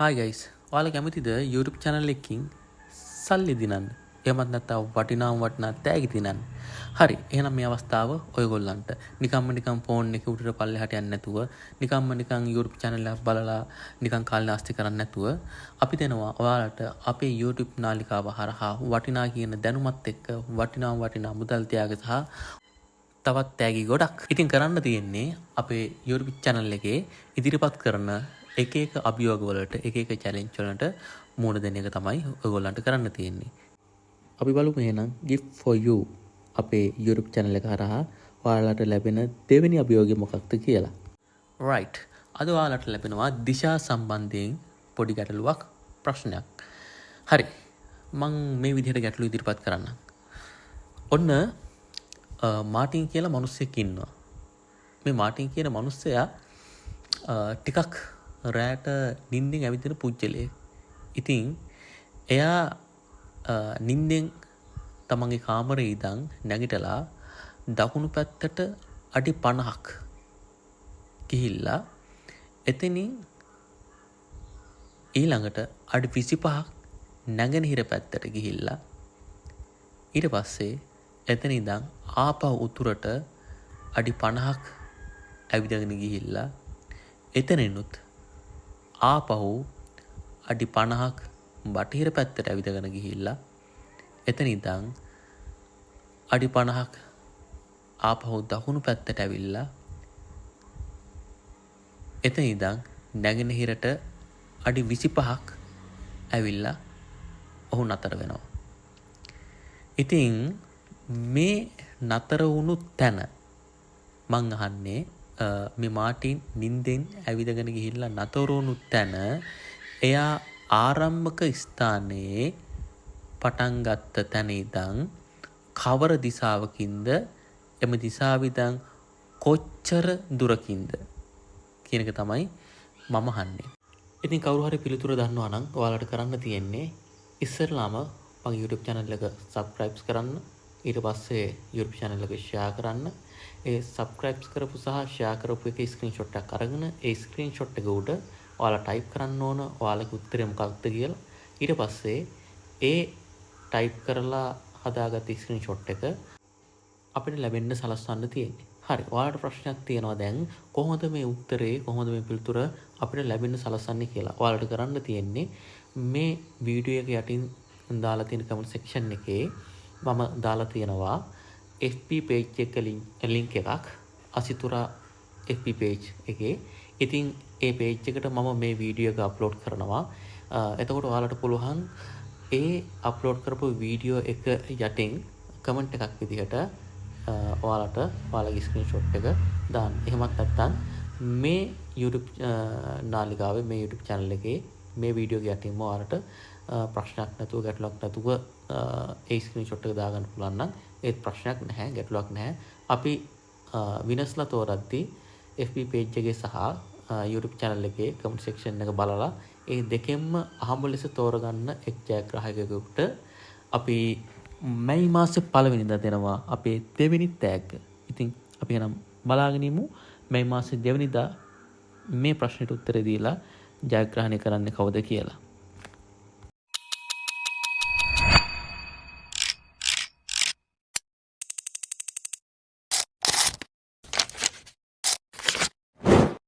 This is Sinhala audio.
Hi guys. ඔයාලා කැමතිද YouTube channel එකකින් සල්ලි දිනන්න? එහෙමත් නැත්නම් වටිනා තෑගි දිනන්න? හරි. එහෙනම් මේ අවස්ථාව ඔයගොල්ලන්ට නිකන් ෆෝන් එක උඩට පල්ලෙහාට යන්නේ නැතුව නිකන් YouTube channel එකක් බලලා නිකන් කාලේ නාස්ති කරන්නේ නැතුව අපි දෙනවා ඔයාලට අපේ YouTube නාලිකාව හරහා වටිනා කියන දැනුමත් එක්ක වටිනා මුදල් තියාග සහ තවත් තෑගි ගොඩක්. ඉතින් කරන්න තියෙන්නේ අපේ YouTube channel එකේ ඉදිරිපත් කරන එක අභියෝග වලට එක challenge වලට මුහුණ දෙන එක තමයි ඔයගොල්ලන්ට කරන්න තියෙන්නේ. අපි බලමු එහෙනම් gift for you අපේ YouTube channel එක හරහා ඔයාලට ලැබෙන දෙවෙනි අභියෝගය මොකක්ද කියලා. right. අද ඔයාලට ලැබෙනවා දිශා සම්බන්ධයෙන් පොඩි ගැටලුවක් ප්‍රශ්නයක්. හරි. මම මේ විදිහට ගැටලුව ඉදිරිපත් කරන්නම්. ඔන්න මාටින් කියලා මිනිහෙක් ඉන්නවා. මේ මාටින් කියන මිනිස්සයා ටිකක් රැට නිින්දෙන් ඇවිදින පුජ්‍යලයෙක්. ඉතින් එයා නිින්දෙන් තමන්ගේ කාමරේ ඉඳන් නැගිටලා දකුණු පැත්තට අඩි 50ක් ගිහිල්ලා එතනින් ඊළඟට අඩි 25ක් නැගෙනහිර පැත්තට ගිහිල්ලා ඊට පස්සේ එතන ඉඳන් ආපහු උතුරට අඩි 50ක් ඇවිදගෙන ගිහිල්ලා එතනිනුත් ආපහු අඩි 50ක් බටහිර පැත්තට ඇවිදගෙන ගිහිල්ලා එතන ඉඳන් අඩි 50ක් ආපහු දකුණු පැත්තට ඇවිල්ලා එතන ඉඳන් නැගෙනහිරට අඩි 25ක් ඇවිල්ලා ඔහු නතර වෙනවා. ඉතින් මේ නතර වුණු තැන මං අහන්නේ මේ මාටින් නිින්දෙන් ඇවිදගෙන ගිහිල්ලා නතර වුණු තැන එයා ආරම්භක ස්ථානයේ පටන් ගත්ත තැන ඉඳන් කවර දිශාවකින්ද එම දිශාව ඉඳන් කොච්චර දුරකින්ද කියන එක තමයි මම අහන්නේ. ඉතින් කවුරු හරි පිළිතුර දන්නවා නම් ඔයාලට කරන්න තියෙන්නේ ඉස්සෙල්ලාම මගේ YouTube channel එක subscribe කරන්න. ඊට පස්සේ YouTube channel එක share කරන්න. ඒ subscribe කරපු සහ share කරපු එකේ screenshot එකක් අරගෙන ඒ screenshot එක උඩ ඔයාලා type කරන්න ඕන ඔයාලගේ උත්තරේ මොකක්ද කියලා. ඊට පස්සේ ඒ type කරලා හදාගත්ත screenshot එක අපිට ලැබෙන්න සලස්වන්න තියෙන්නේ. හරි. ඔයාලට ප්‍රශ්නයක් තියෙනවා දැන් කොහොමද මේ උත්තරේ කොහොමද මේ පිළිතුර අපිට ලැබෙන්න සලස්වන්නේ කියලා. ඔයාලට කරන්න තියෙන්නේ මේ වීඩියෝ එක යටින් දාලා තියෙන comment section එකේ මම දාලා තියෙනවා FB page එක link එකක් අසිතුරා FB page එකේ. ඉතින් ඒ page එකට මම මේ වීඩියෝ එක අප්ලෝඩ් කරනවා. එතකොට ඔයාලට පුළුවන් ඒ අප්ලෝඩ් කරපු වීඩියෝ එක යටින් කමෙන්ට් එකක් විදිහට ඔයාලට ඔයාලගේ ස්ක්‍රීන්ෂොට් එක දාන්න. එහෙමත් නැත්නම් මේ YouTube නාලිකාවේ මේ YouTube channel එකේ මේ වීඩියෝ එක යටින්ම ඔයාලට ප්‍රශ්නයක් නැතුව ගැටලුවක් නැතුව ඒ ස්ක්‍රීන්ෂොට් එක දාගන්න පුළුවන් නම් ඒත් ප්‍රශ්නයක් නැහැ ගැටලුවක් නැහැ. අපි විනස්ලා තෝරද්දී FB page එකේ සහ YouTube channel එකේ comment section එක බලලා ඒ දෙකෙන්ම අහඹ ලෙස තෝරගන්න එක් ජයග්‍රාහකයෙකුට අපි මැයි මාසේ 1 වෙනිදා දෙනවා අපේ දෙවෙනි තෑග්ග. ඉතින් අපි එහෙනම් බලාගෙන ඉමු මැයි මාසේ 2 වෙනිදා මේ ප්‍රශ්නෙට උත්තර දීලා ජයග්‍රහණය කරන්නේ කවුද කියලා.